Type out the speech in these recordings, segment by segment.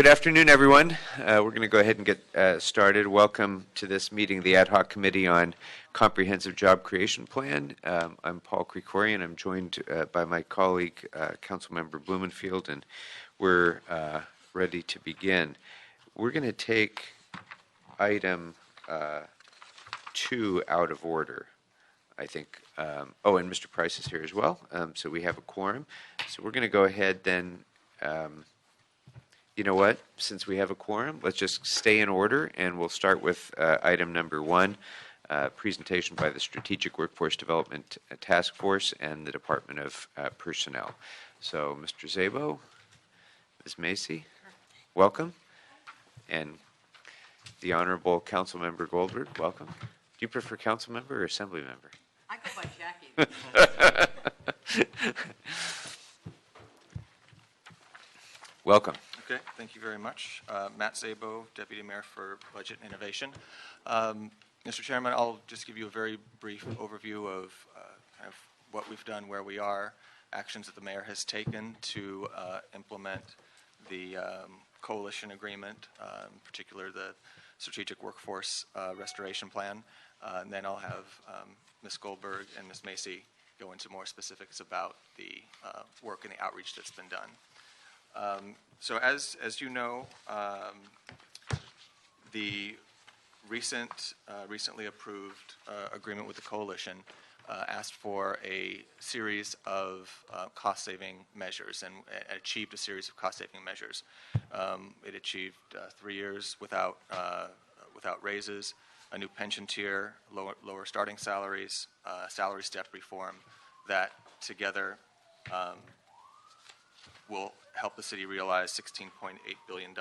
Good afternoon, everyone. We're going to go ahead and get started. Welcome to this meeting of the Ad Hoc Committee on Comprehensive Job Creation Plan. I'm Paul Krikorian. I'm joined by my colleague, Councilmember Blumenfield, and we're ready to begin. We're going to take item 2 out of order, I think. And Mr. Price is here as well, so we have a quorum. So we're going to go ahead then. You know what? Since we have a quorum, let's just stay in order, and we'll start with item number 1, presentation by the Strategic Workforce Development Task Force and the Department of Personnel. So, Mr. Szabo, Ms. Macy, welcome. And the Honorable Councilmember Goldberg, welcome. Do you prefer council member or assembly member? I go by Jackie. Welcome. Okay, thank you very much. Matt Szabo, Deputy Mayor for Budget and Innovation. Mr. Chairman, I'll just give you a very brief overview of kind of what we've done, where we are, actions that the Mayor has taken to implement the coalition agreement, in particular the Strategic Workforce Restoration Plan. And then I'll have Ms. Goldberg and Ms. Macy go into more specifics about the work and the outreach that's been done. So as you know, the recently approved agreement with the coalition asked for a series of cost-saving measures and achieved a series of cost-saving measures. It achieved 3 years without raises, a new pension tier, lower starting salaries, salary step reform that together will help the city realize $16.8 billion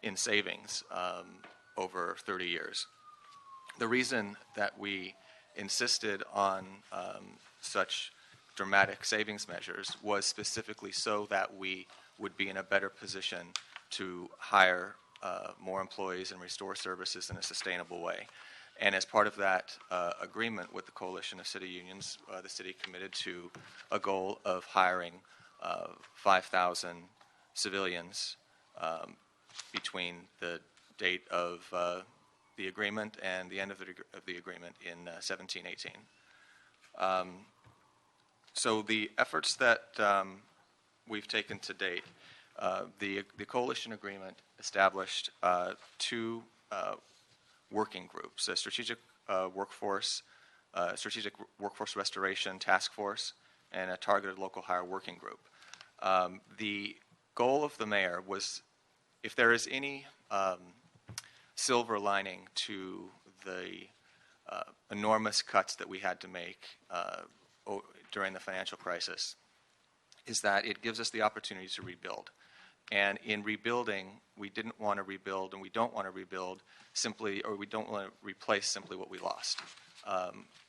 in savings over 30 years. The reason that we insisted on such dramatic savings measures was specifically so that we would be in a better position to hire more employees and restore services in a sustainable way. And as part of that agreement with the Coalition of City Unions, the city committed to a goal of hiring 5,000 civilians between the date of the agreement and the end of the agreement in 17-18. So the efforts that we've taken to date, the coalition agreement established 2 working groups: a strategic workforce restoration task force and a targeted local hire working group. The goal of the mayor was, if there is any silver lining to the enormous cuts that we had to make during the financial crisis, is that it gives us the opportunity to rebuild. And in rebuilding, we didn't want to rebuild, and we don't want to rebuild simply, or we don't want to replace simply what we lost.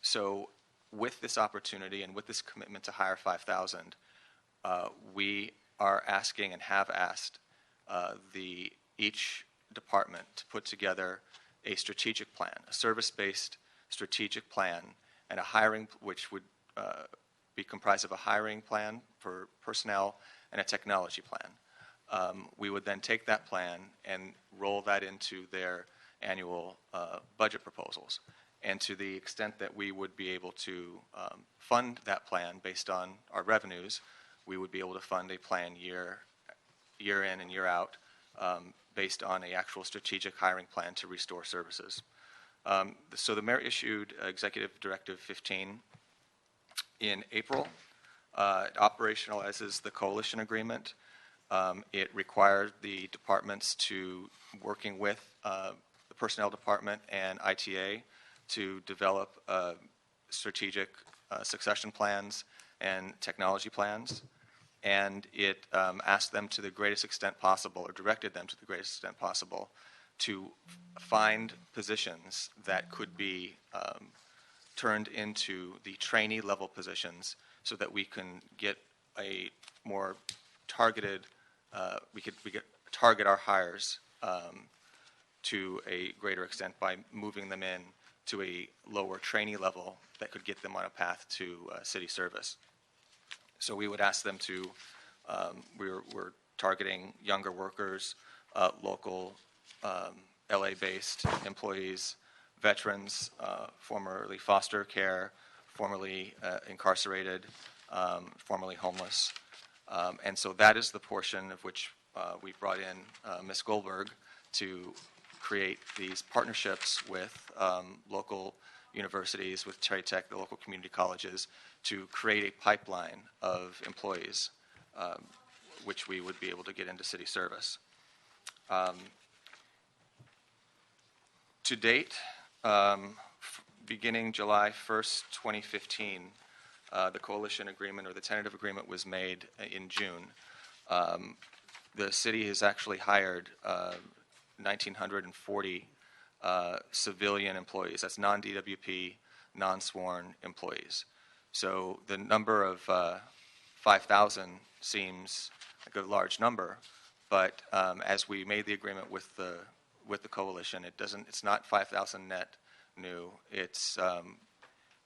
So with this opportunity and with this commitment to hire 5,000, we are asking and have asked each department to put together a strategic plan, a service-based strategic plan, and a hiring, which would be comprised of a hiring plan for personnel and a technology plan. We would then take that plan and roll that into their annual budget proposals. And to the extent that we would be able to fund that plan based on our revenues, we would be able to fund a plan year in and year out based on an actual strategic hiring plan to restore services. So the mayor issued Executive Directive 15 in April. It operationalizes the coalition agreement. It required the departments to, working with the personnel department and ITA, to develop strategic succession plans and technology plans. And it asked them to the greatest extent possible, or directed them to the greatest extent possible, to find positions that could be turned into the trainee level positions so that we can get a more targeted, we could target our hires to a greater extent by moving them in to a lower trainee level that could get them on a path to city service. So we would ask them to, we're targeting younger workers, local LA-based employees, veterans, formerly foster care, formerly incarcerated, formerly homeless. And so that is the portion of which we brought in Ms. Goldberg to create these partnerships with local universities, with Cherry Tech, the local community colleges, to create a pipeline of employees which we would be able to get into city service. To date, beginning July 1st, 2015, the coalition agreement or the tentative agreement was made in June. The city has actually hired 1,940 civilian employees. That's non-DWP, non-sworn employees. So the number of 5,000 seems like a large number, but as we made the agreement with the coalition, it's not 5,000 net new. It's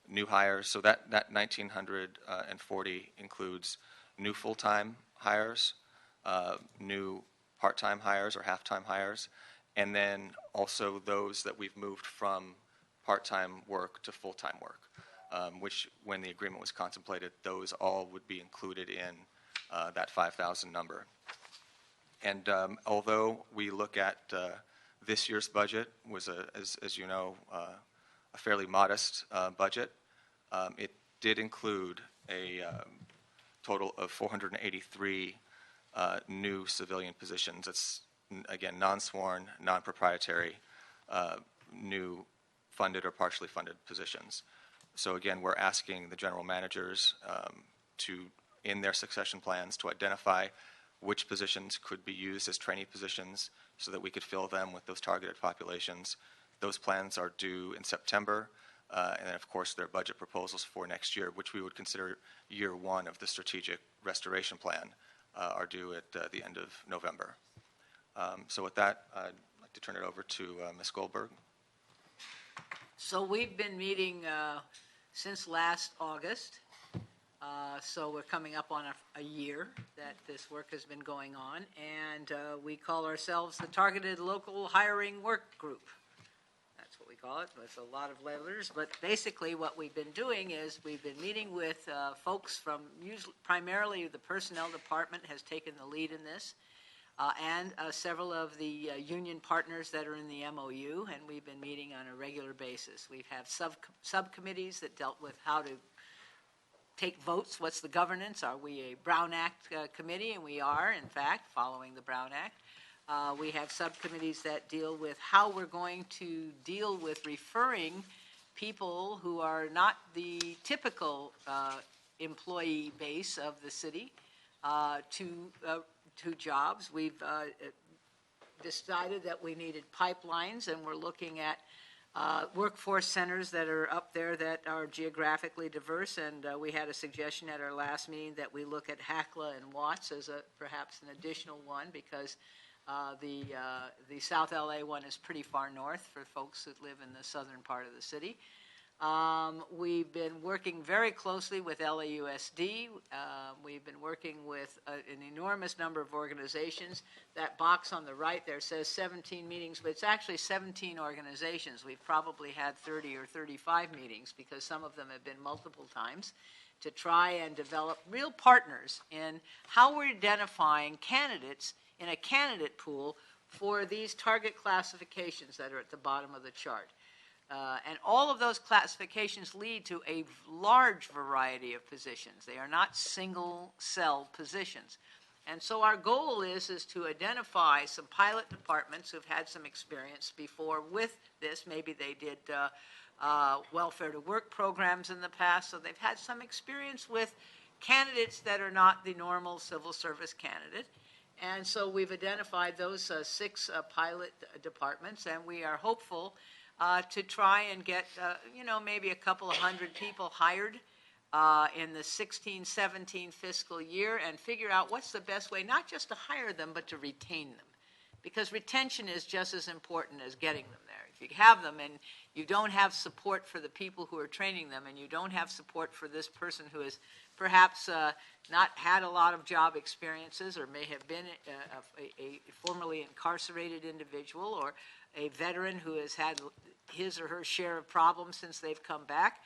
new hires. So that 1,940 includes new full-time hires, new part-time hires or half-time hires, and then also those that we've moved from part-time work to full-time work, which when the agreement was contemplated, those all would be included in that 5,000 number. And although we look at this year's budget was, as you know, a fairly modest budget, it did include a total of 483 new civilian positions. That's, again, non-sworn, non-proprietary, new funded or partially funded positions. So again, we're asking the general managers to, in their succession plans, to identify which positions could be used as trainee positions so that we could fill them with those targeted populations. Those plans are due in September, and then of course their budget proposals for next year, which we would consider year one of the strategic restoration plan, are due at the end of November. So with that, I'd like to turn it over to Ms. Goldberg. So we've been meeting since last August. So we're coming up on a year that this work has been going on, and we call ourselves the Targeted Local Hiring Work Group. That's what we call it. It's a lot of letters, but basically what we've been doing is we've been meeting with folks from primarily the personnel department has taken the lead in this, and several of the union partners that are in the MOU, and we've been meeting on a regular basis. We've had subcommittees that dealt with how to take votes. What's the governance? Are we a Brown Act committee? And we are, in fact, following the Brown Act. We have subcommittees that deal with how we're going to deal with referring people who are not the typical employee base of the city to jobs. We've decided that we needed pipelines, and we're looking at workforce centers that are up there that are geographically diverse, and we had a suggestion at our last meeting that we look at Hackla and Watts as perhaps an additional one, because the South LA one is pretty far north for folks that live in the southern part of the city. We've been working very closely with LAUSD. We've been working with an enormous number of organizations. That box on the right there says 17 meetings, but it's actually 17 organizations. We've probably had 30 or 35 meetings because some of them have been multiple times to try and develop real partners in how we're identifying candidates in a candidate pool for these target classifications that are at the bottom of the chart. And all of those classifications lead to a large variety of positions. They are not single cell positions. And so our goal is to identify some pilot departments who've had some experience before with this. Maybe they did welfare to work programs in the past, so they've had some experience with candidates that are not the normal civil service candidate. And so we've identified those 6 pilot departments, and we are hopeful to try and get, maybe a couple of hundred people hired in the 16-17 fiscal year and figure out what's the best way, not just to hire them, but to retain them. Because retention is just as important as getting them there. If you have them and you don't have support for the people who are training them, and you don't have support for this person who has perhaps not had a lot of job experiences, or may have been a formerly incarcerated individual, or a veteran who has had his or her share of problems since they've come back,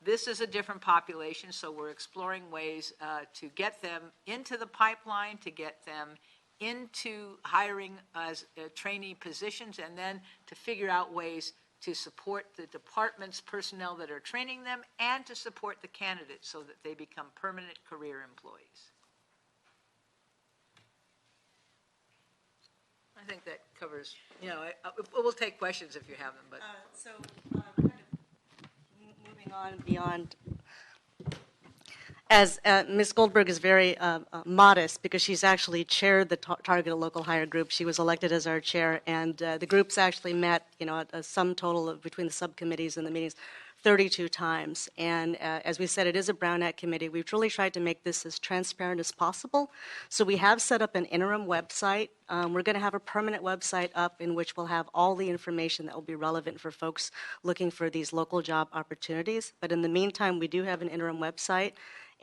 this is a different population, so we're exploring ways to get them into the pipeline, to get them into hiring as trainee positions, and then to figure out ways to support the department's personnel that are training them and to support the candidates so that they become permanent career employees. I think that covers, we'll take questions if you have them, but. Kind of moving on beyond, as Ms. Goldberg is very modest because she's actually chaired the targeted local hire group. She was elected as our chair, and the group's actually met, a sum total of between the subcommittees and the meetings 32 times. And as we said, it is a Brown Act committee. We've really tried to make this as transparent as possible. So we have set up an interim website. We're going to have a permanent website up in which we'll have all the information that will be relevant for folks looking for these local job opportunities. But in the meantime, we do have an interim website.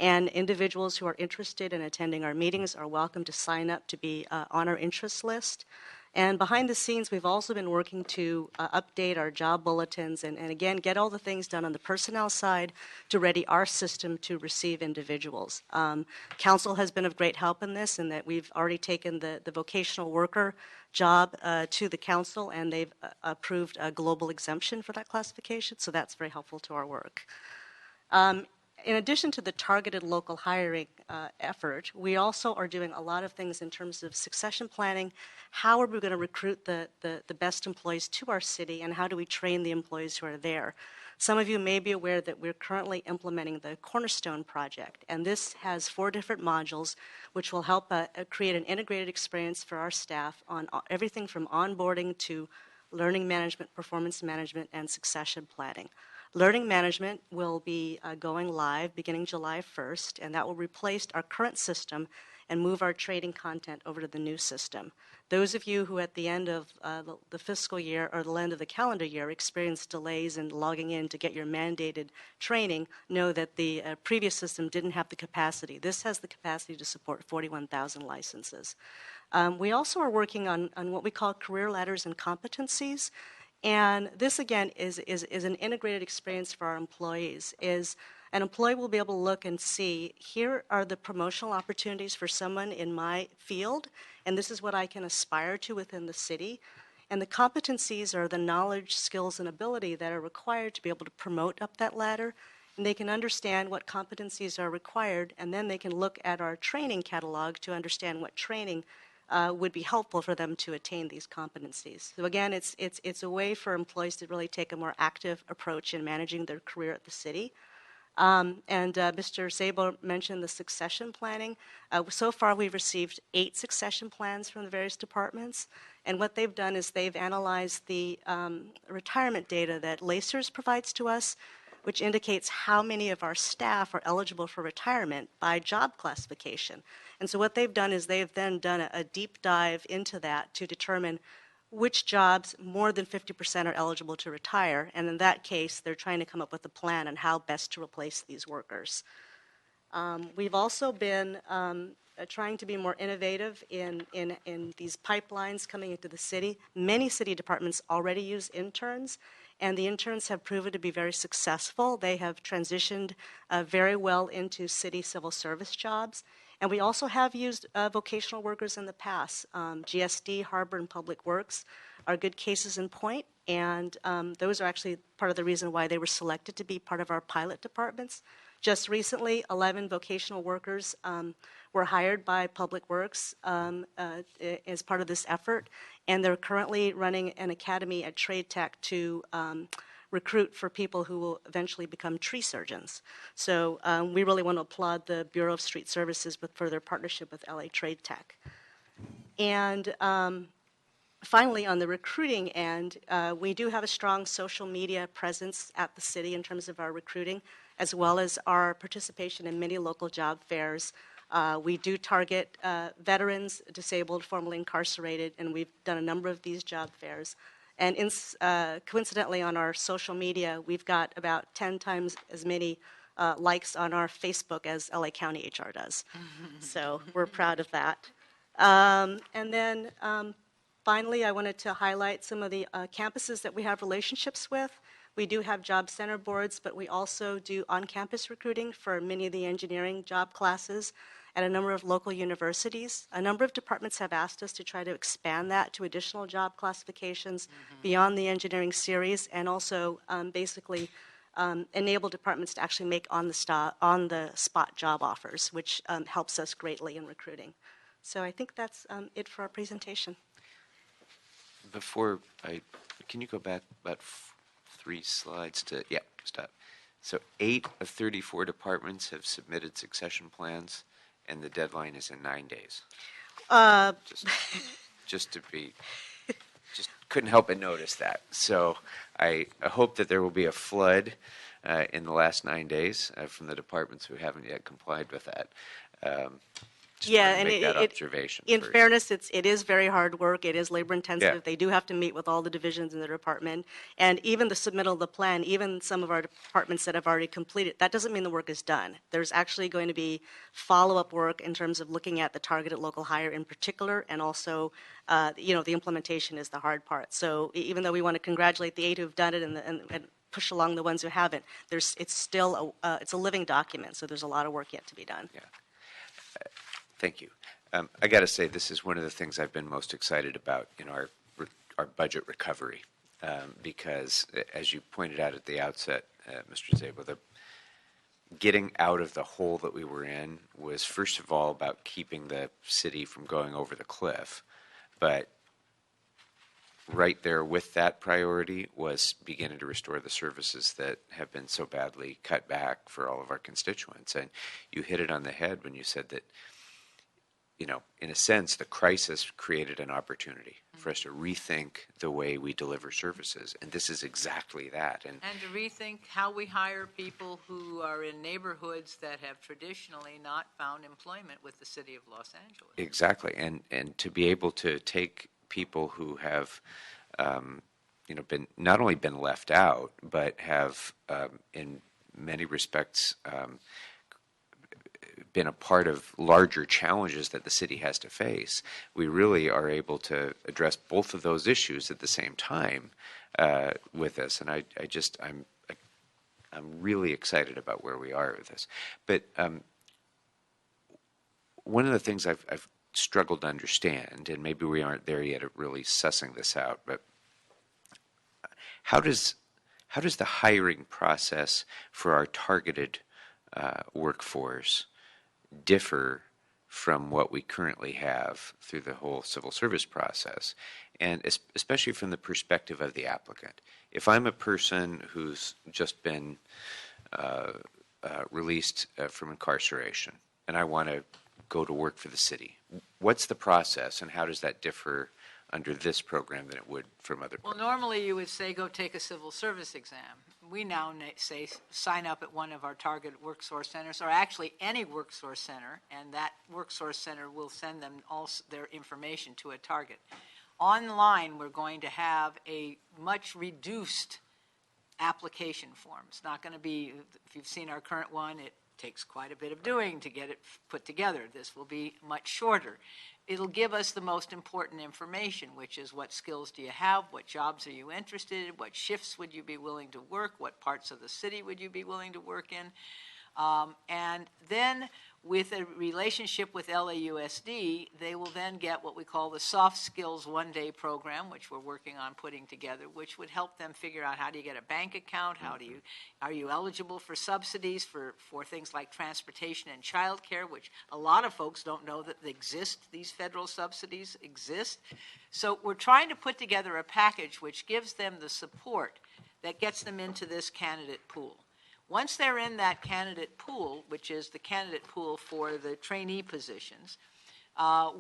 And individuals who are interested in attending our meetings are welcome to sign up to be on our interest list. And behind the scenes, we've also been working to update our job bulletins and again, get all the things done on the personnel side to ready our system to receive individuals. Council has been of great help in this, in that we've already taken the vocational worker job to the council, and they've approved a global exemption for that classification, so that's very helpful to our work. In addition to the targeted local hiring effort, we also are doing a lot of things in terms of succession planning. How are we going to recruit the best employees to our city, and how do we train the employees who are there? Some of you may be aware that we're currently implementing the Cornerstone project, and this has 4 different modules which will help create an integrated experience for our staff on everything from onboarding to learning management, performance management, and succession planning. Learning management will be going live beginning July 1st, and that will replace our current system and move our training content over to the new system. Those of you who at the end of the fiscal year or the end of the calendar year experienced delays in logging in to get your mandated training know that the previous system didn't have the capacity. This has the capacity to support 41,000 licenses. We also are working on what we call career ladders and competencies. And this, again, is an integrated experience for our employees. Is an employee will be able to look and see, here are the promotional opportunities for someone in my field, and this is what I can aspire to within the city. And the competencies are the knowledge, skills, and ability that are required to be able to promote up that ladder. And they can understand what competencies are required, and then they can look at our training catalog to understand what training would be helpful for them to attain these competencies. So again, it's a way for employees to really take a more active approach in managing their career at the city. Mr. Sabo mentioned the succession planning. So far, we've received 8 succession plans from the various departments. And what they've done is they've analyzed the retirement data that Lacers provides to us, which indicates how many of our staff are eligible for retirement by job classification. And so what they've done is they've then done a deep dive into that to determine which jobs more than 50% are eligible to retire. And in that case, they're trying to come up with a plan on how best to replace these workers. We've also been trying to be more innovative in these pipelines coming into the city. Many city departments already use interns, and the interns have proven to be very successful. They have transitioned very well into city civil service jobs. And we also have used vocational workers in the past. GSD, Harbor, and Public Works are good cases in point, and those are actually part of the reason why they were selected to be part of our pilot departments. Just recently, 11 vocational workers were hired by Public Works as part of this effort, and they're currently running an academy at Trade Tech to recruit for people who will eventually become tree surgeons. So we really want to applaud the Bureau of Street Services for their partnership with LA Trade Tech. And finally, on the recruiting end, we do have a strong social media presence at the city in terms of our recruiting, as well as our participation in many local job fairs. We do target veterans, disabled, formerly incarcerated, and we've done a number of these job fairs. And coincidentally, on our social media, we've got about 10 times as many likes on our Facebook as LA County HR does. So we're proud of that. And then finally, I wanted to highlight some of the campuses that we have relationships with. We do have job center boards, but we also do on-campus recruiting for many of the engineering job classes at a number of local universities. A number of departments have asked us to try to expand that to additional job classifications beyond the engineering series, and also basically enable departments to actually make on-the-spot job offers, which helps us greatly in recruiting. So I think that's it for our presentation. Can you go back about 3 slides to, yeah, stop. So 8 of 34 departments have submitted succession plans, and the deadline is in 9 days. Just couldn't help but notice that. So I hope that there will be a flood in the last 9 days from the departments who haven't yet complied with that. Just wanted to make that observation in first. fairness, it is very hard work. It is labor intensive. Yeah. They do have to meet with all the divisions in the department. And even the submittal of the plan, even some of our departments that have already completed, that doesn't mean the work is done. There's actually going to be follow-up work in terms of looking at the targeted local hire in particular, and also, the implementation is the hard part. So even though we want to congratulate the 8 who have done it and push along the ones who haven't, it's still it's a living document. So there's a lot of work yet to be done. Yeah. Thank you. I got to say, this is one of the things I've been most excited about in our budget recovery, because, as you pointed out at the outset, Mr. Zabel, getting out of the hole that we were in was, first of all, about keeping the city from going over the cliff. But right there with that priority was beginning to restore the services that have been so badly cut back for all of our constituents. And you hit it on the head when you said that, in a sense, the crisis created an opportunity for us to rethink the way we deliver services, and this is exactly that. And to rethink how we hire people who are in neighborhoods that have traditionally not found employment with the city of Los Angeles. Exactly, and to be able to take people who have, been not only been left out, but have, in many respects, been a part of larger challenges that the city has to face. We really are able to address both of those issues at the same time with this, and I'm really excited about where we are with this. But one of the things I've struggled to understand, and maybe we aren't there yet at really sussing this out, but how does the hiring process for our targeted workforce differ from what we currently have through the whole civil service process, and especially from the perspective of the applicant? If I'm a person who's just been released from incarceration and I want to go to work for the city, what's the process, and how does that differ under this program than it would from other programs? Well, normally you would say go take a civil service exam. We now say sign up at one of our target workforce centers, or actually any workforce center, and that workforce center will send them all their information to a target. Online, we're going to have a much reduced application form. It's not going to be, if you've seen our current one, it takes quite a bit of doing to get it put together. This will be much shorter. It'll give us the most important information, which is what skills do you have, what jobs are you interested in, what shifts would you be willing to work, what parts of the city would you be willing to work in. And then with a relationship with LAUSD, they will then get what we call the Soft Skills One-Day Program, which we're working on putting together, which would help them figure out how do you get a bank account, are you eligible for subsidies for things like transportation and child care, which a lot of folks don't know that they exist, these federal subsidies exist. So we're trying to put together a package which gives them the support that gets them into this candidate pool. Once they're in that candidate pool, which is the candidate pool for the trainee positions,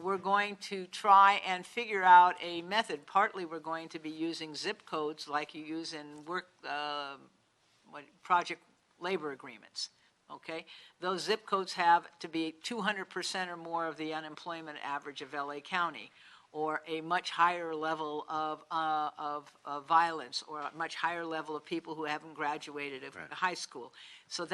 we're going to try and figure out a method. Partly we're going to be using zip codes like you use in project labor agreements. Okay? Those zip codes have to be 200% or more of the unemployment average of LA County. or a much higher level of violence, or a much higher level of people who haven't graduated of high school. So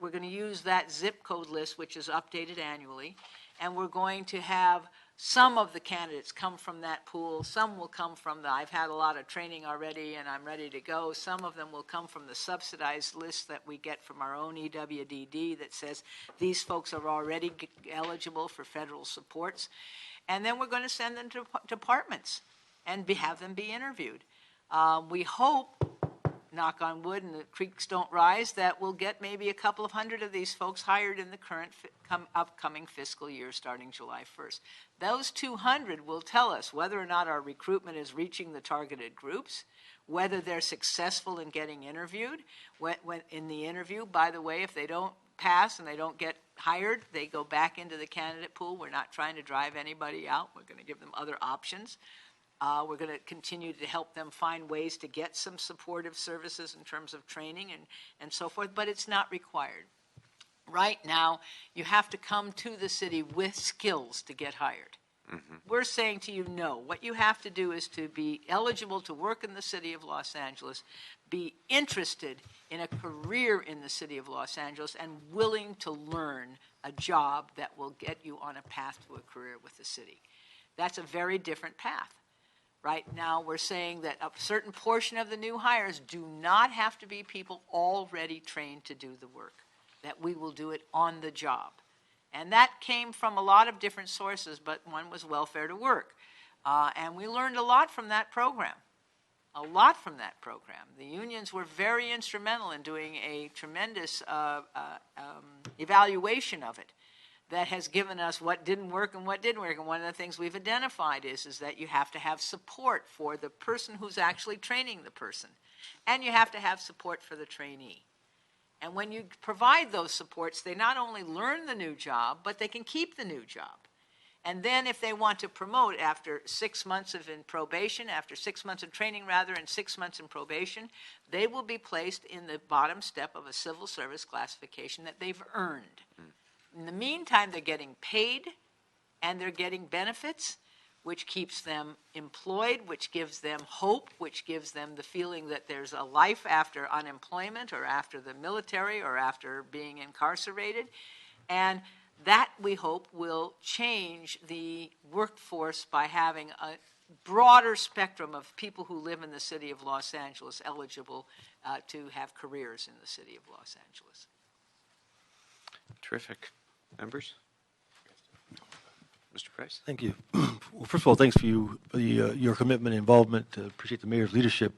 we're going to use that zip code list, which is updated annually, and we're going to have some of the candidates come from that pool. Some will come from I've had a lot of training already and I'm ready to go. Some of them will come from the subsidized list that we get from our own EWDD that says these folks are already eligible for federal supports. And then we're going to send them to departments and have them be interviewed. We hope, knock on wood, and the creeks don't rise, that we'll get maybe a couple of hundred of these folks hired in the current upcoming fiscal year starting July 1st. Those 200 will tell us whether or not our recruitment is reaching the targeted groups, whether they're successful in getting interviewed. When in the interview, by the way, if they don't pass and they don't get hired, they go back into the candidate pool. We're not trying to drive anybody out. We're going to give them other options. We're going to continue to help them find ways to get some supportive services in terms of training and so forth, but it's not required. Right now, you have to come to the city with skills to get hired. Mm-hmm. We're saying to you, no. What you have to do is to be eligible to work in the city of Los Angeles, be interested in a career in the city of Los Angeles, and willing to learn a job that will get you on a path to a career with the city. That's a very different path. Right now, we're saying that a certain portion of the new hires do not have to be people already trained to do the work, that we will do it on the job. And that came from a lot of different sources, but one was Welfare to Work. And we learned a lot from that program, a lot from that program. The unions were very instrumental in doing a tremendous evaluation of it that has given us what didn't work and what did work. And one of the things we've identified is that you have to have support for the person who's actually training the person. And you have to have support for the trainee. And when you provide those supports, they not only learn the new job, but they can keep the new job. And then if they want to promote after 6 months in probation, after 6 months of training rather, and 6 months in probation, they will be placed in the bottom step of a civil service classification that they've earned. In the meantime, they're getting paid and they're getting benefits, which keeps them employed, which gives them hope, which gives them the feeling that there's a life after unemployment or after the military or after being incarcerated. And that, we hope, will change the workforce by having a broader spectrum of people who live in the city of Los Angeles eligible to have careers in the city of Los Angeles. Terrific. Members? Mr. Price? Thank you. Well, first of all, thanks for your commitment and involvement. Appreciate the mayor's leadership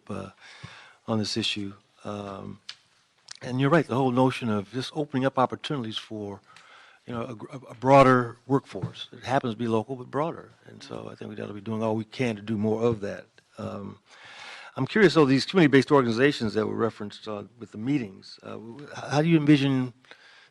on this issue. And you're right, the whole notion of just opening up opportunities for a broader workforce. It happens to be local, but broader. And so I think we got to be doing all we can to do more of that. I'm curious, though, these community-based organizations that were referenced with the meetings, how do you envision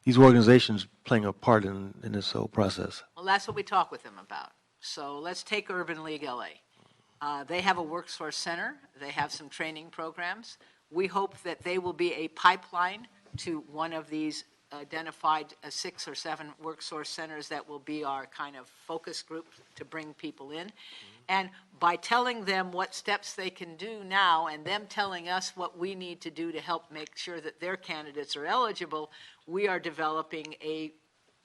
these organizations playing a part in this whole process? Well, that's what we talk with them about. So let's take Urban League LA. They have a workforce center. They have some training programs. We hope that they will be a pipeline to one of these identified 6 or 7 workforce centers that will be our kind of focus group to bring people in. And by telling them what steps they can do now and them telling us what we need to do to help make sure that their candidates are eligible, we are developing a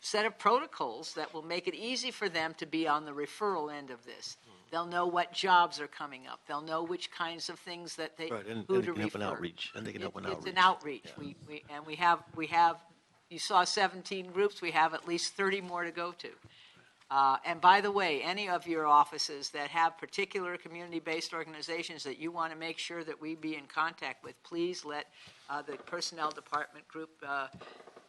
set of protocols that will make it easy for them to be on the referral end of this. They'll know what jobs are coming up. They'll know which kinds of things that they right, and who they to can help refer. an outreach, and they can help an outreach. It's an outreach. Yeah. We have. You saw 17 groups. We have at least 30 more to go to. And by the way, any of your offices that have particular community-based organizations that you want to make sure that we be in contact with, please let the personnel department group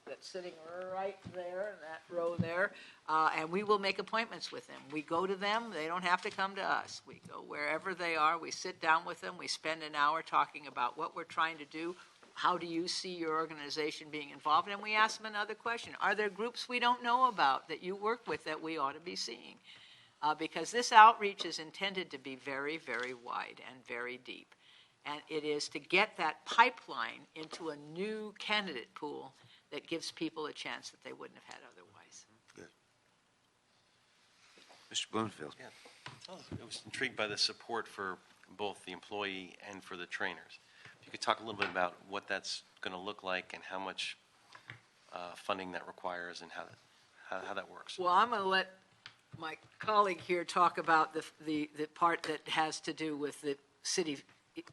that's sitting right there in that row there, and we will make appointments with them. We go to them. They don't have to come to us. We go wherever they are. We sit down with them. We spend an hour talking about what we're trying to do. How do you see your organization being involved? And we ask them another question. Are there groups we don't know about that you work with that we ought to be seeing? Because this outreach is intended to be very, very wide and very deep. And it is to get that pipeline into a new candidate pool that gives people a chance that they wouldn't have had otherwise. Mr. Bloomfield. Yeah. I was intrigued by the support for both the employee and for the trainers. If you could talk a little bit about what that's going to look like and how much funding that requires and how that works. Well, I'm going to let my colleague here talk about the part that has to do with the city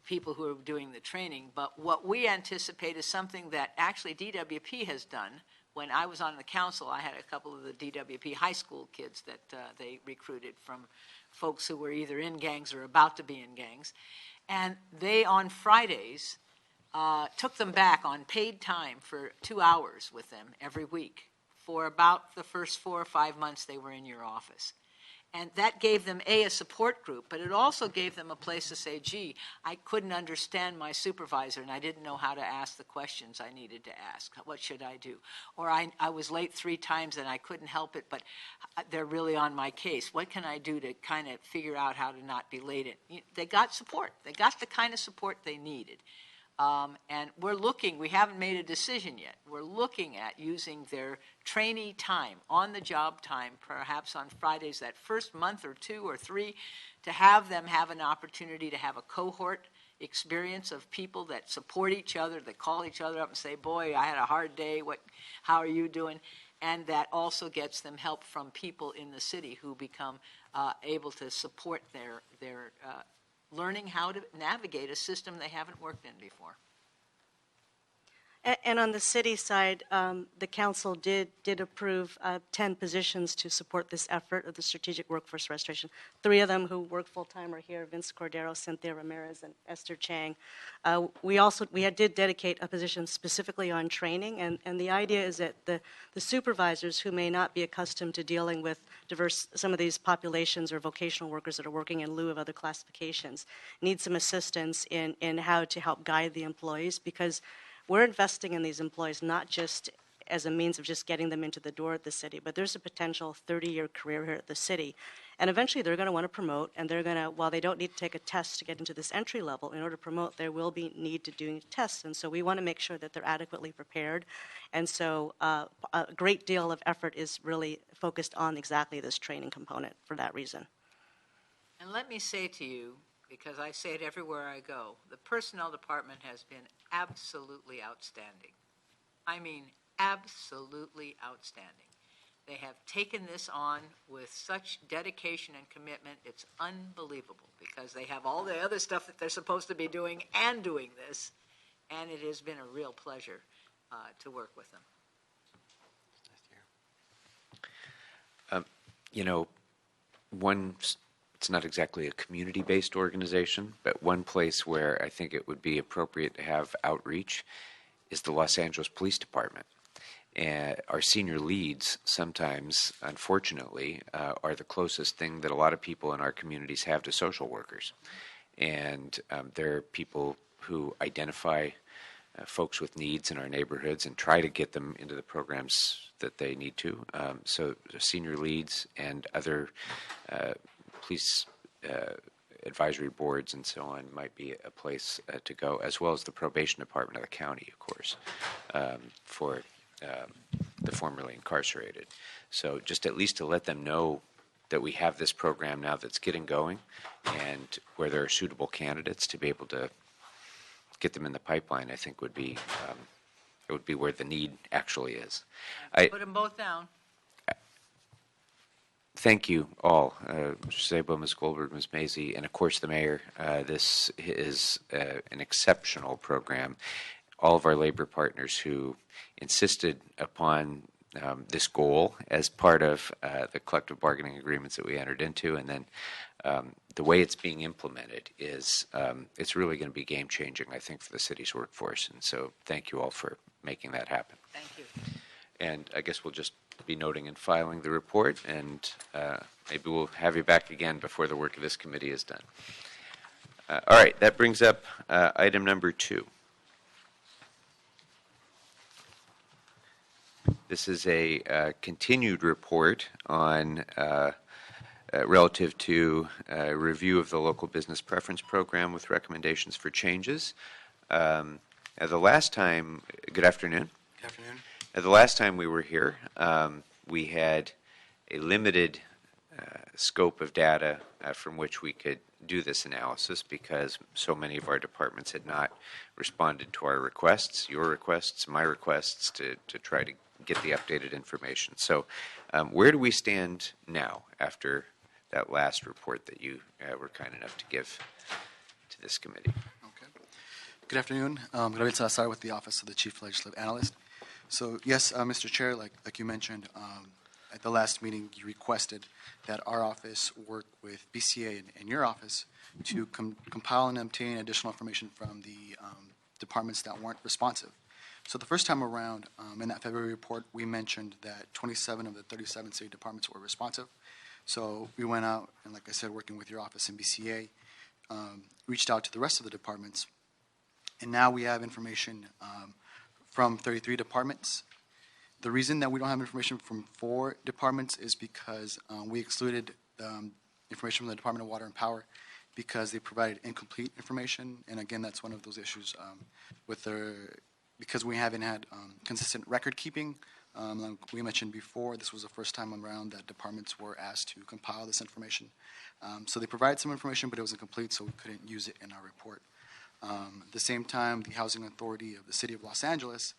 people who are doing the training. But what we anticipate is something that actually DWP has done. When I was on the council, I had a couple of the DWP high school kids that they recruited from folks who were either in gangs or about to be in gangs. And they, on Fridays, took them back on paid time for 2 hours with them every week for about the first 4 or 5 months they were in your office. And that gave them, a support group, but it also gave them a place to say, gee, I couldn't understand my supervisor and I didn't know how to ask the questions I needed to ask. What should I do? Or I was late 3 times and I couldn't help it, but they're really on my case. What can I do to kind of figure out how to not be late? They got support. They got the kind of support they needed. And we're looking, we haven't made a decision yet. We're looking at using their trainee time, on-the-job time, perhaps on Fridays, that first month or 2 or 3, to have them have an opportunity to have a cohort experience of people that support each other, that call each other up and say, boy, I had a hard day, how are you doing? And that also gets them help from people in the city who become able to support their learning how to navigate a system they haven't worked in before. And on the city side, the council did approve 10 positions to support this effort of the strategic workforce restoration. 3 of them who work full-time are here: Vince Cordero, Cynthia Ramirez, and Esther Chang. We did dedicate a position specifically on training, and the idea is that the supervisors who may not be accustomed to dealing with some of these populations or vocational workers that are working in lieu of other classifications need some assistance in how to help guide the employees, because we're investing in these employees not just as a means of just getting them into the door at the city, but there's a potential 30-year career here at the city. And eventually they're going to want to promote, and they're going to, while they don't need to take a test to get into this entry level, in order to promote, there will be need to do tests. And so we want to make sure that they're adequately prepared. And so a great deal of effort is really focused on exactly this training component for that reason. And let me say to you, because I say it everywhere I go, the personnel department has been absolutely outstanding. I mean, absolutely outstanding. They have taken this on with such dedication and commitment. It's unbelievable, because they have all the other stuff that they're supposed to be doing and doing this, and it has been a real pleasure to work with them. It's not exactly a community-based organization, but one place where I think it would be appropriate to have outreach is the Los Angeles Police Department. And our senior leads sometimes, unfortunately, are the closest thing that a lot of people in our communities have to social workers. And they're people who identify folks with needs in our neighborhoods and try to get them into the programs that they need to. So senior leads and other police advisory boards and so on might be a place to go, as well as the probation department of the county, of course, for the formerly incarcerated. So just at least to let them know that we have this program now that's getting going, and where there are suitable candidates to be able to get them in the pipeline, I think would be it would be where the need actually is. Put them both down. Thank you all, Mr. Sabo, Ms. Goldberg, Ms. Mazie, and of course the mayor. This is an exceptional program. All of our labor partners who insisted upon this goal as part of the collective bargaining agreements that we entered into, and then the way it's being implemented is it's really going to be game-changing, I think, for the city's workforce. And so thank you all for making that happen. Thank you. And I guess we'll just be noting and filing the report, and maybe we'll have you back again before the work of this committee is done. All right, that brings up item number 2. This is a continued report on relative to a review of the local business preference program with recommendations for changes. The last time, good afternoon. Good afternoon. The last time we were here, we had a limited scope of data from which we could do this analysis, because so many of our departments had not responded to our requests, your requests, my requests, to try to get the updated information. So where do we stand now after that last report that you were kind enough to give to this committee? Okay. Good afternoon. Gabriel Salazar with the Office of the Chief Legislative Analyst. So yes, Mr. Chair, like you mentioned, at the last meeting, you requested that our office work with BCA and your office to compile and obtain additional information from the departments that weren't responsive. So the first time around, in that February report, we mentioned that 27 of the 37 city departments were responsive. So we went out and, like I said, working with your office and BCA, reached out to the rest of the departments, and now we have information from 33 departments. The reason that we don't have information from 4 departments is because we excluded information from the Department of Water and Power because they provided incomplete information. And again, that's one of those issues because we haven't had consistent record keeping. Like we mentioned before, this was the first time around that departments were asked to compile this information. So they provided some information, but it was incomplete, so we couldn't use it in our report. At the same time, the Housing Authority of the City of Los Angeles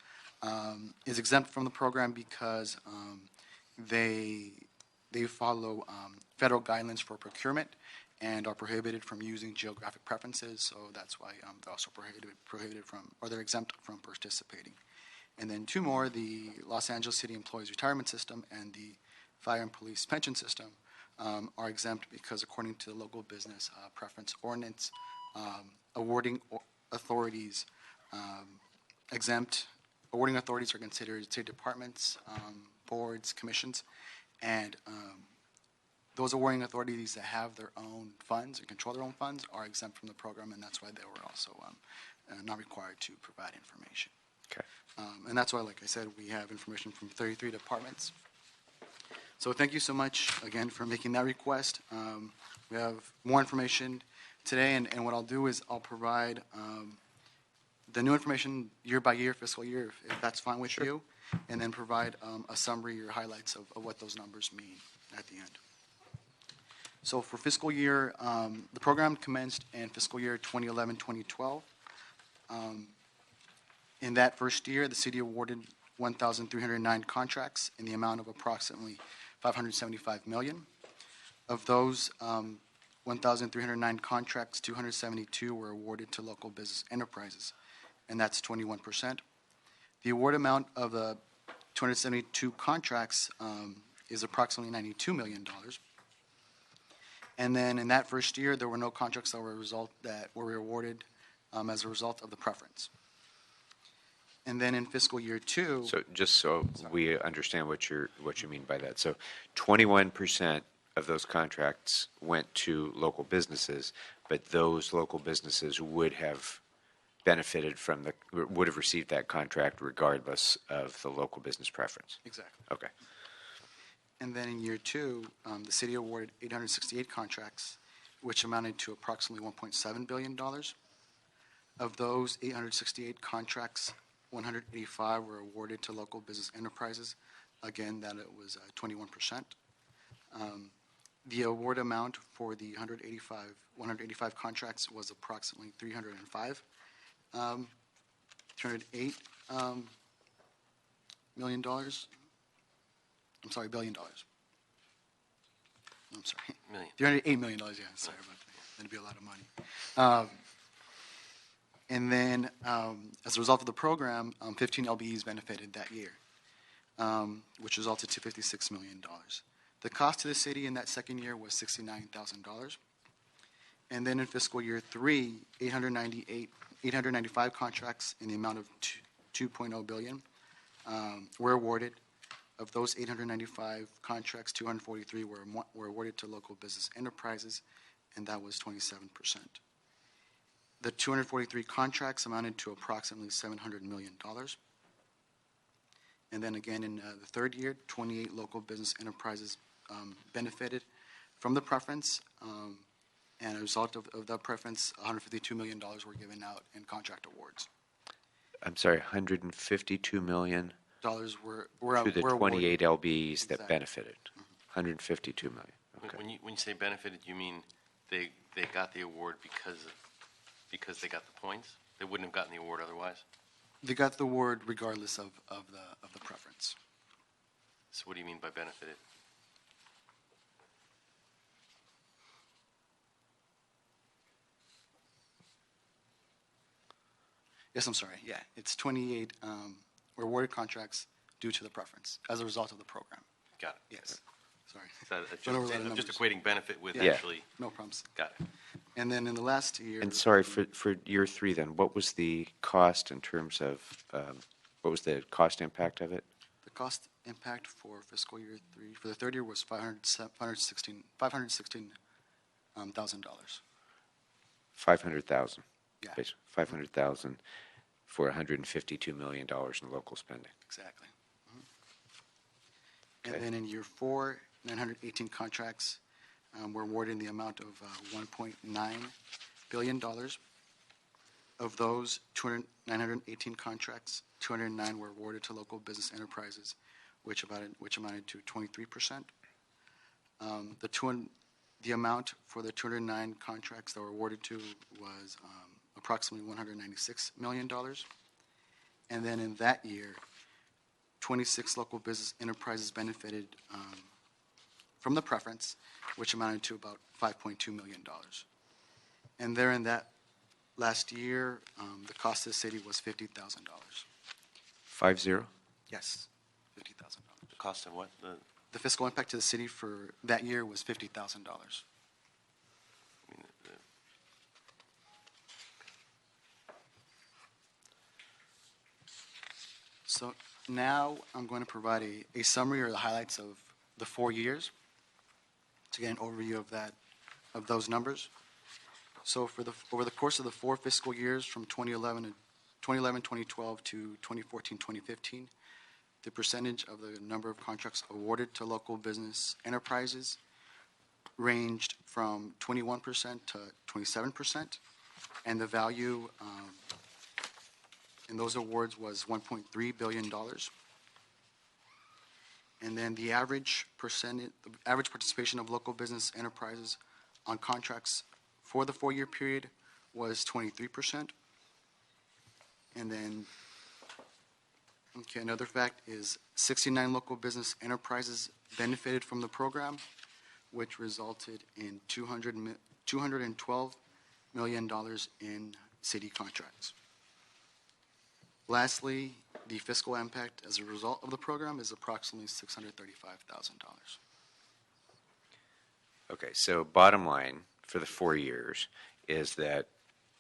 is exempt from the program because they follow federal guidelines for procurement and are prohibited from using geographic preferences. So that's why they're also prohibited from, or they're exempt from participating. And then 2 more: the Los Angeles City Employees Retirement System and the Fire and Police Pension System are exempt because, according to the Local Business Preference Ordinance, awarding authorities are considered state departments, boards, commissions, and those awarding authorities that have their own funds or control their own funds are exempt from the program, and that's why they were also not required to provide information. Okay. And that's why, like I said, we have information from 33 departments. So thank you so much, again, for making that request. We have more information today, and what I'll do is I'll provide the new information year by year, fiscal year, if that's fine with you, and then provide a summary or highlights of what those numbers mean at the end. So for fiscal year, the program commenced in fiscal year 2011-2012. In that first year, the city awarded 1,309 contracts in the amount of approximately $575 million. Of those 1,309 contracts, 272 were awarded to local business enterprises, and that's 21%. The award amount of the 272 contracts is approximately $92 million. And then in that first year, there were no contracts that were awarded as a result of the preference. And then in fiscal year 2. So just so we understand what you mean by that. So 21% of those contracts went to local businesses, but those local businesses would have benefited would have received that contract regardless of the local business preference. Exactly. Okay. And then in year 2, the city awarded 868 contracts, which amounted to approximately $1.7 billion. Of those 868 contracts, 185 were awarded to local business enterprises. Again, that it was 21%. The award amount for the 185 contracts was approximately $308 million. I'm sorry, $1 billion. I'm sorry. Million. $308 million, yeah, sorry about that. That'd be a lot of money. And then, as a result of the program, 15 LBEs benefited that year, which resulted to $56 million. The cost to the city in that second year was $69,000. And then in fiscal year 3, 895 contracts in the amount of $2.0 billion were awarded. Of those 895 contracts, 243 were awarded to local business enterprises, and that was 27%. The 243 contracts amounted to approximately $700 million. And then again, in the third year, 28 local business enterprises benefited from the preference, and as a result of that preference, $152 million were given out in contract awards. I'm sorry, $152 million Were to the 28 awarded. LBs that Exactly. benefited. $152 million. Okay. When you say benefited, you mean they got the award because they got the points? They wouldn't have gotten the award otherwise? They got the award regardless of the preference. So what do you mean by benefited? Yes, I'm sorry. Yeah, it's 28 were awarded contracts due to the preference as a result of the program. Got it. Yes. Sorry. So Went over a lot of I'm just numbers. equating benefit with Yeah. actually, No problems. got it. And then in the last year. And sorry, for year 3 then, what was the cost in terms of, what was the cost impact of it? The cost impact for fiscal year 3 for the third year was $516,000. $500,000. Yeah. $500,000 for $152 million in local spending. Exactly. Okay. And then in year 4, 918 contracts were awarded in the amount of $1.9 billion. Of those 918 contracts, 209 were awarded to local business enterprises, which amounted to 23%. The amount for the 209 contracts that were awarded to was approximately $196 million. And then in that year, 26 local business enterprises benefited from the preference, which amounted to about $5.2 million. And there in that last year, the cost to the city was $50,000. 50? Yes, $50,000. The cost of what? The fiscal impact to the city for that year was $50,000. I mean, So now I'm going to provide a summary or the highlights of the 4 years to get an overview of those numbers. So over the course of the 4 fiscal years from 2011, 2012 to 2014, 2015, the percentage of the number of contracts awarded to local business enterprises ranged from 21% to 27%, and the value in those awards was $1.3 billion. And then the average participation of local business enterprises on contracts for the 4-year period was 23%. And then, another fact is 69 local business enterprises benefited from the program, which resulted in $212 million in city contracts. Lastly, the fiscal impact as a result of the program is approximately $635,000. Okay, so bottom line for the 4 years is that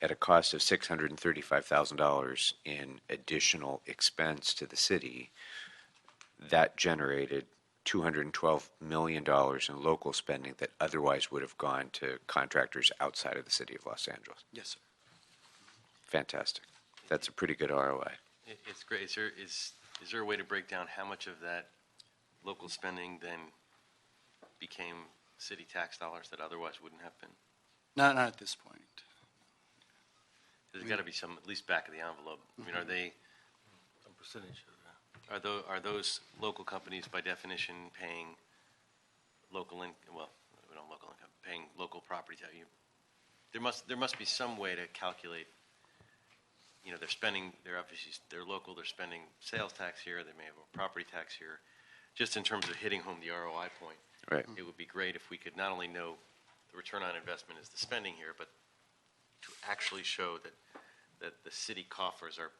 at a cost of $635,000 in additional expense to the city, that generated $212 million in local spending that otherwise would have gone to contractors outside of the city of Los Angeles. Yes, sir. Fantastic. That's a pretty good ROI. It's great. Is there a way to break down how much of that local spending then became city tax dollars that otherwise wouldn't have been? Not at this point. There's got to be some, at least back of the envelope. I mean, are they, Some percentage of that. are those local companies by definition paying local income, paying local property tax? There must be some way to calculate. You know, they're local, they're spending sales tax here, they may have a property tax here. Just in terms of hitting home the ROI point, Right. it would be great if we could not only know the return on investment is the spending here, but to actually show that the city coffers are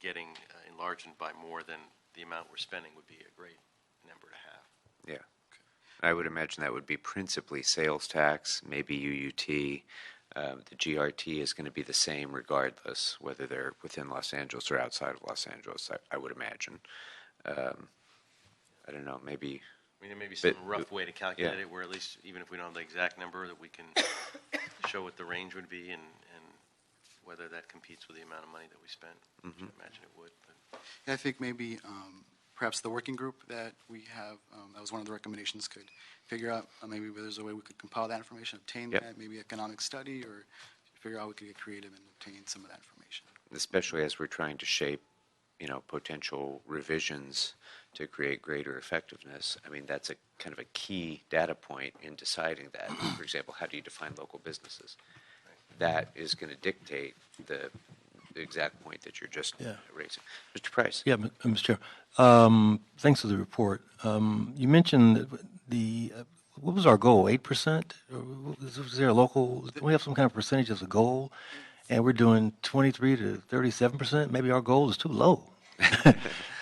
getting enlarged by more than the amount we're spending would be a great number to have. Yeah. I would imagine that would be principally sales tax, maybe UUT. The GRT is going to be the same regardless, whether they're within Los Angeles or outside of Los Angeles, I would imagine. I don't know, maybe. I mean, there may be some But- rough way to calculate yeah. it where at least, even if we don't have the exact number, that we can show what the range would be and whether that competes with the amount of money that we spent. Which I imagine it would. But I think maybe perhaps the working group that we have, that was one of the recommendations, could figure out maybe there's a way we could compile that information, obtain Yep. that, maybe economic study, or figure out how we could get creative and obtain some of that information. Especially as we're trying to shape potential revisions to create greater effectiveness, I mean, that's a kind of a key data point in deciding that. For example, how do you define local businesses? That is going to dictate the exact point that you're just raising. Mr. Price? Yeah, Mr. Chair. Thanks for the report. You mentioned that what was our goal, 8%? Or was there a local, do we have some kind of percentage as a goal? And we're doing 23 to 37%? Maybe our goal is too low.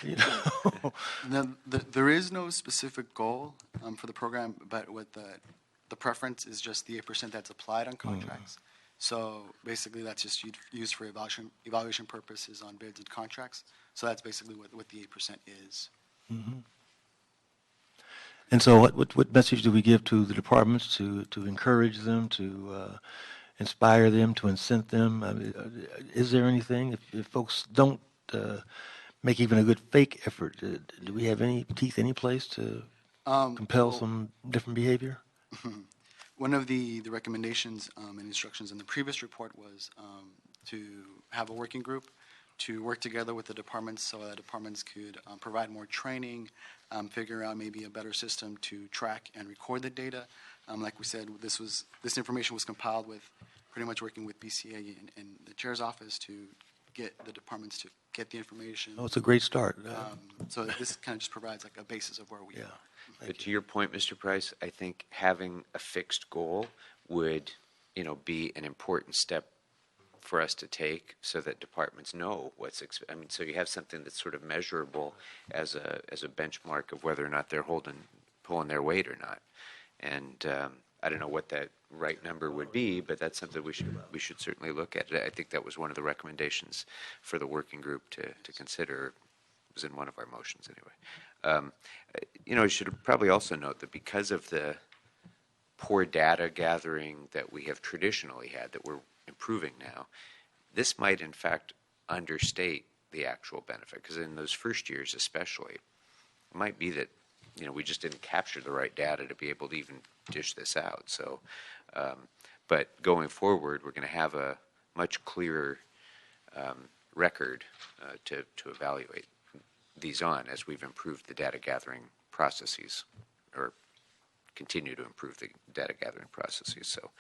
You know? No, there is no specific goal for the program, but with the preference is just the 8% that's applied on contracts. So basically, that's just used for evaluation purposes on bids and contracts. So that's basically what the 8% is. And so what message do we give to the departments to encourage them, to inspire them, to incent them? I mean, is there anything, if folks don't make even a good fake effort, do we have any teeth, any place to compel some different behavior? One of the recommendations and instructions in the previous report was to have a working group to work together with the departments so that departments could provide more training, figure out maybe a better system to track and record the data. Like we said, this information was compiled with pretty much working with BCA and the chair's office to get the departments to get the information. Oh, it's a great start. So this kind of just provides like a basis of where we are. But to your point, Mr. Price, I think having a fixed goal would, be an important step for us to take so that departments know so you have something that's sort of measurable as a benchmark of whether or not they're pulling their weight or not. And I don't know what that right number would be, but that's something we should certainly look at. I think that was one of the recommendations for the working group to consider. It was in one of our motions anyway. You should probably also note that because of the poor data gathering that we have traditionally had, that we're improving now, this might in fact understate the actual benefit, because in those first years especially, it might be that we just didn't capture the right data to be able to even dish this out. So, but going forward, we're going to have a much clearer record to evaluate these on as we've improved the data gathering processes, or continue to improve the data gathering processes. So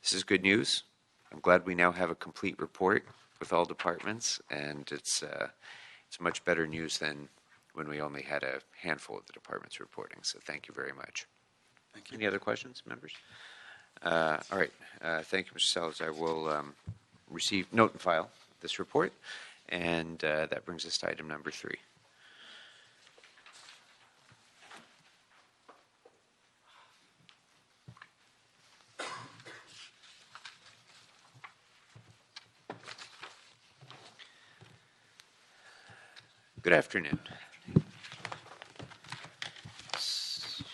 this is good news. I'm glad we now have a complete report with all departments, and it's much better news than when we only had a handful of the departments reporting. So thank you very much. Thank you. Any other questions, members? All right. Thank you, Mr. Sellers. I will note and file this report, and that brings us to item number 3. Good afternoon.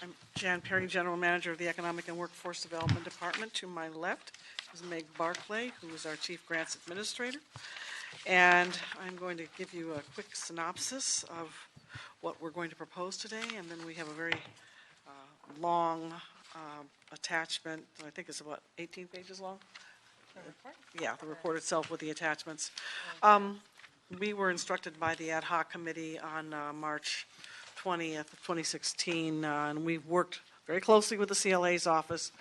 I'm Jan Perry, General Manager of the Economic and Workforce Development Department. To my left is Meg Barclay, who is our Chief Grants Administrator. And I'm going to give you a quick synopsis of what we're going to propose today, and then we have a very long attachment. I think it's about 18 pages long. Yeah, the report itself with the attachments. We were instructed by the ad hoc committee on March 20th of 2016, and we've worked very closely with the CLA's office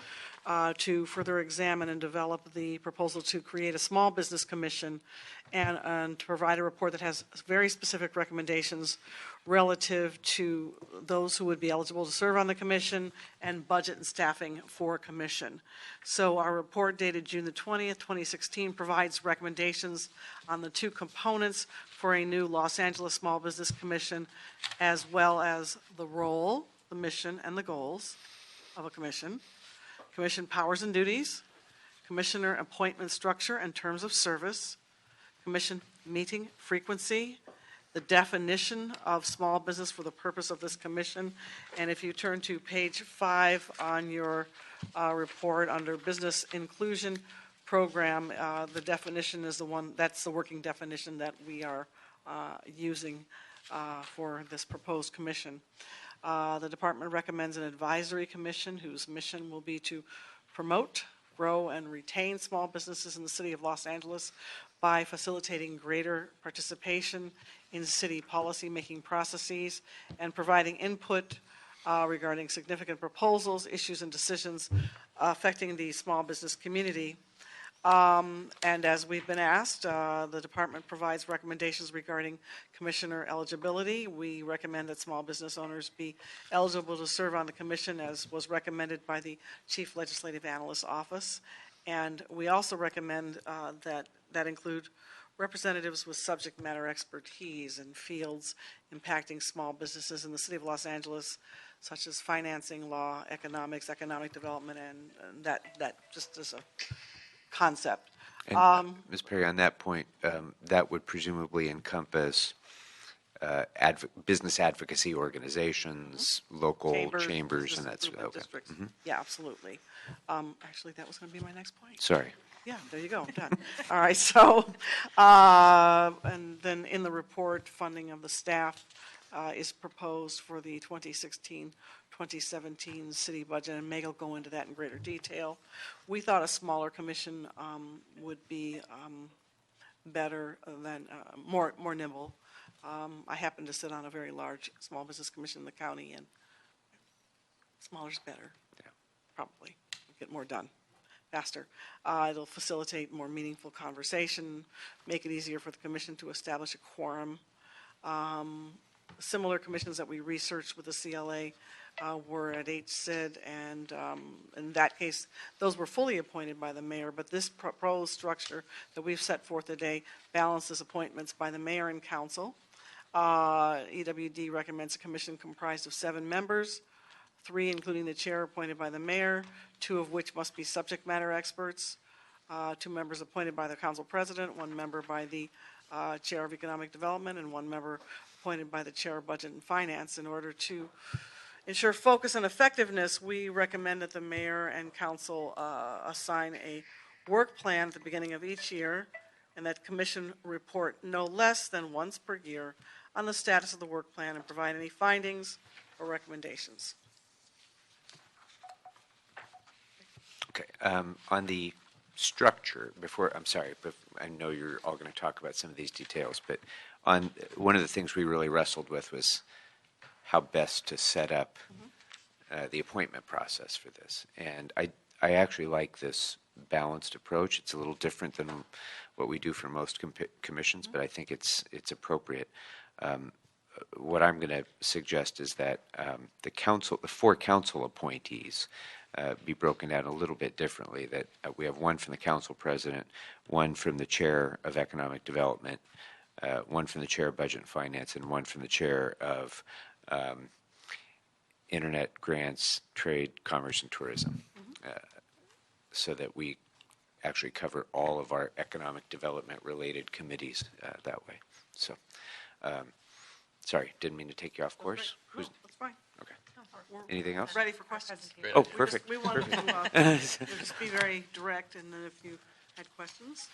to further examine and develop the proposal to create a small business commission and to provide a report that has very specific recommendations relative to those who would be eligible to serve on the commission and budget and staffing for a commission. So our report dated June the 20th, 2016 provides recommendations on the 2 components for a new Los Angeles Small Business Commission, as well as the role, the mission, and the goals of a commission, commission powers and duties, commissioner appointment structure and terms of service, commission meeting frequency, the definition of small business for the purpose of this commission. And if you turn to page 5 on your report under business inclusion program, the definition is the one, that's the working definition that we are using for this proposed commission. The department recommends an advisory commission whose mission will be to promote, grow, and retain small businesses in the city of Los Angeles by facilitating greater participation in city policy-making processes and providing input regarding significant proposals, issues, and decisions affecting the small business community. And as we've been asked, the department provides recommendations regarding commissioner eligibility. We recommend that small business owners be eligible to serve on the commission, as was recommended by the Chief Legislative Analyst's Office. And we also recommend that include representatives with subject matter expertise in fields impacting small businesses in the city of Los Angeles, such as financing, law, economics, economic development, and that just as a concept. And Ms. Perry, on that point, that would presumably encompass business advocacy organizations, local chambers, and that's improvement okay. districts. Yeah, absolutely. Actually, that was going to be my next point. Sorry. Yeah, there you go, done. All right, so, and then in the report, funding of the staff is proposed for the 2016-2017 city budget, and Meg will go into that in greater detail. We thought a smaller commission would be better than, more nimble. I happen to sit on a very large small business commission in the county, and smaller's better, probably, get more done faster. It'll facilitate more meaningful conversation, make it easier for the commission to establish a quorum. Similar commissions that we researched with the CLA were at HCID, and in that case, those were fully appointed by the mayor, but this proposed structure that we've set forth today balances appointments by the mayor and council. EWD recommends a commission comprised of 7 members, 3 including the chair appointed by the mayor, 2 of which must be subject matter experts, 2 members appointed by the council president, 1 member by the chair of economic development, and 1 member appointed by the chair of budget and finance. In order to ensure focus and effectiveness, we recommend that the mayor and council assign a work plan at the beginning of each year, and that commission report no less than once per year on the status of the work plan and provide any findings or recommendations. Okay. On the structure, I'm sorry, but I know you're all going to talk about some of these details, but on one of the things we really wrestled with was how best to set up the appointment process for this. And I actually like this balanced approach. It's a little different than what we do for most commissions, but I think it's appropriate. What I'm going to suggest is that the 4 council appointees be broken down a little bit differently, that we have 1 from the council president, 1 from the chair of economic development, 1 from the chair of budget and finance, and 1 from the chair of internet grants, trade, commerce, and tourism, so that we actually cover all of our economic development related committees that way. So, sorry, didn't mean to take you off course. No, that's fine. Okay. We're Anything else? ready for questions. Oh, perfect. We wanted to we'll just be very direct, and then if you had questions.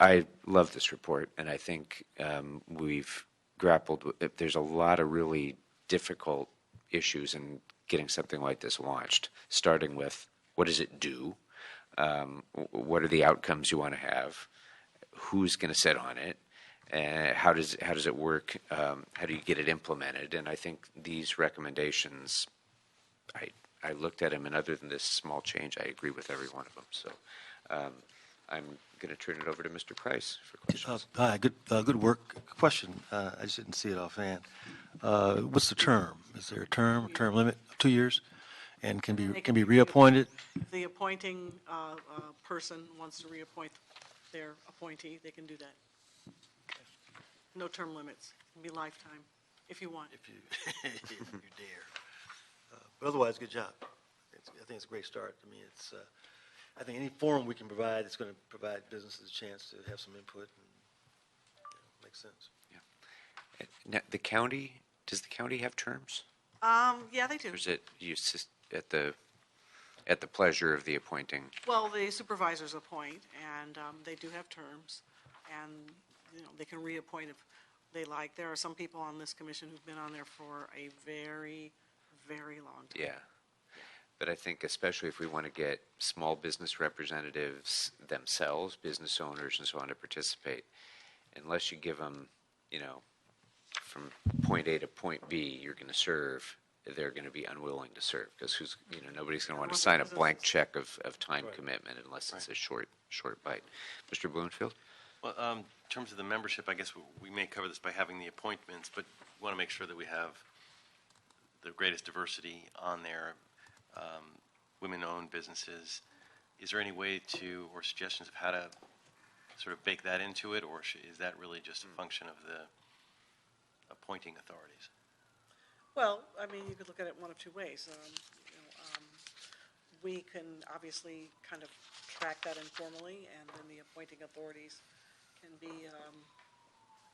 I love this report, and I think we've grappled with, there's a lot of really difficult issues in getting something like this launched, starting with what does it do? What are the outcomes you want to have? Who's going to sit on it? How does it work? How do you get it implemented? And I think these recommendations, I looked at them, and other than this small change, I agree with every one of them. So I'm going to turn it over to Mr. Price for questions. Hi, good work. Question, I just didn't see it offhand. What's the term? Is there a term limit of 2 years? And can be reappointed? The appointing person wants to reappoint their appointee, they can do that. No term limits. It can be lifetime, if you want. If you dare. But otherwise, good job. I think it's a great start. I mean, I think any forum we can provide, it's going to provide businesses a chance to have some input, and makes sense. Yeah. Now, does the county have terms? Yeah, they do. Or is it at the pleasure of the appointing? Well, the supervisors appoint, and they do have terms, and they can reappoint if they like. There are some people on this commission who've been on there for a very, very long time. Yeah. But I think especially if we want to get small business representatives themselves, business owners and so on to participate, unless you give them, from point A to point B, you're going to serve, they're going to be unwilling to serve because nobody's going to want to sign a blank check of time commitment unless it's a short bite. Mr. Bloomfield? Well, in terms of the membership, I guess we may cover this by having the appointments, but we want to make sure that we have the greatest diversity on there. Women-owned businesses. Is there any way to, or suggestions of how to sort of bake that into it, or is that really just a function of the appointing authorities? Well, I mean, you could look at it one of two ways. We can obviously kind of track that informally, and then the appointing authorities can be,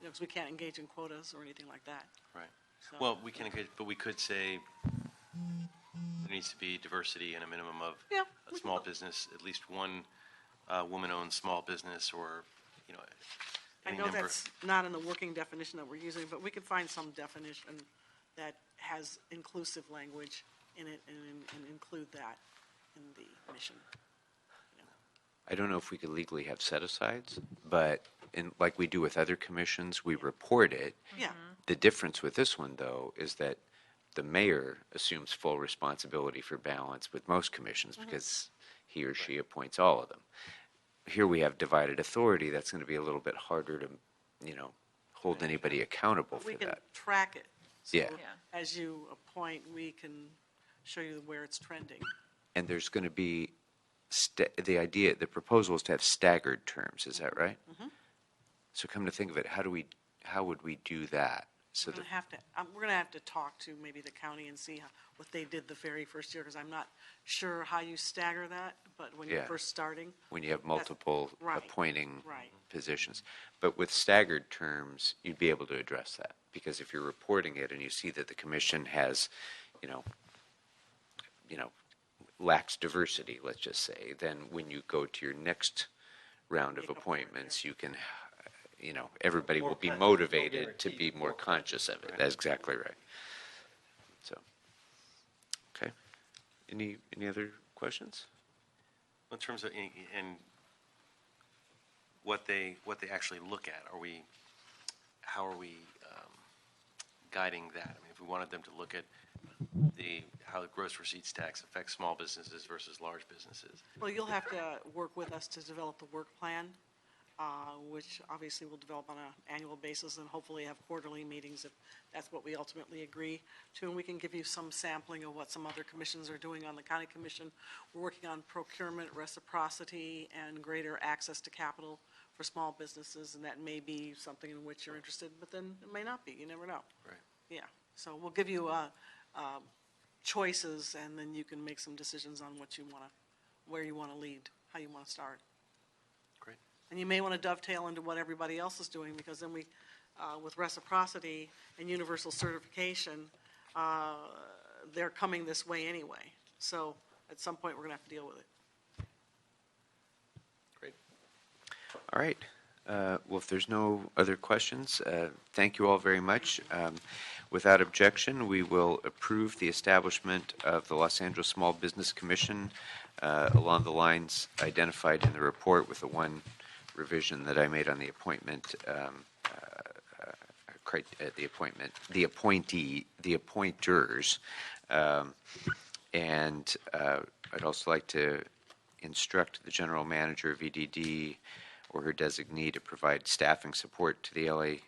because we can't engage in quotas or anything like that. Right. So- Well, we can, but we could say there needs to be diversity and a minimum of Yeah, a small business, at least one woman-owned small business, or I any know number. that's not in the working definition that we're using, but we could find some definition that has inclusive language in it and include that in the mission. I don't know if we could legally have set-asides, but like we do with other commissions, we report it. Yeah, The difference with this one, though, is that the mayor assumes full responsibility for balance with most commissions because he or she appoints all of them. Here we have divided authority. That's going to be a little bit harder to, hold anybody accountable but we for can that. track it. So Yeah. as you appoint, we can show you where it's trending. And there's going to be the proposal is to have staggered terms. Is that right? Mm-hmm. So come to think of it, how would we do that? So We're going to have to talk to maybe the county and see what they did the very first year, because I'm not sure how you stagger that, but when you're Yeah. first starting, when you have multiple right, appointing right. positions. But with staggered terms, you'd be able to address that. Because if you're reporting it and you see that the commission has, lacks diversity, let's just say, then when you go to your next round of appointments, you can, everybody will be motivated to be more conscious of it. That's exactly right. So, okay. Any other questions? In terms of and what they actually look at, how are we guiding that? I mean, if we wanted them to look at how the gross receipts tax affects small businesses versus large businesses. Well, you'll have to work with us to develop the work plan, which obviously we'll develop on an annual basis and hopefully have quarterly meetings if that's what we ultimately agree to. And we can give you some sampling of what some other commissions are doing on the county commission. We're working on procurement, reciprocity, and greater access to capital for small businesses, and that may be something in which you're interested, but then it may not be. You never know. Right. Yeah. So we'll give you choices, and then you can make some decisions on where you want to lead, how you want to start. Great. And you may want to dovetail into what everybody else is doing, because then with reciprocity and universal certification, they're coming this way anyway. So at some point, we're going to have to deal with it. Great. All right. Well, if there's no other questions, thank you all very much. Without objection, we will approve the establishment of the Los Angeles Small Business Commission along the lines identified in the report, with the one revision that I made on the appointment, the appointers. And I'd also like to instruct the general manager of EDD or her designee to provide staffing support to the LA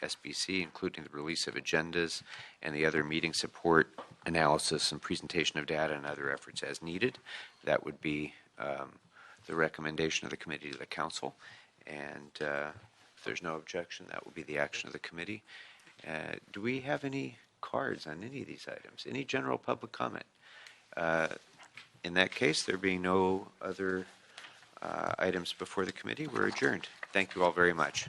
SBC, including the release of agendas and the other meeting support, analysis, and presentation of data and other efforts as needed. That would be the recommendation of the committee to the council. And if there's no objection, that will be the action of the committee. Do we have any cards on any of these items? Any general public comment? In that case, there being no other items before the committee, we're adjourned. Thank you all very much.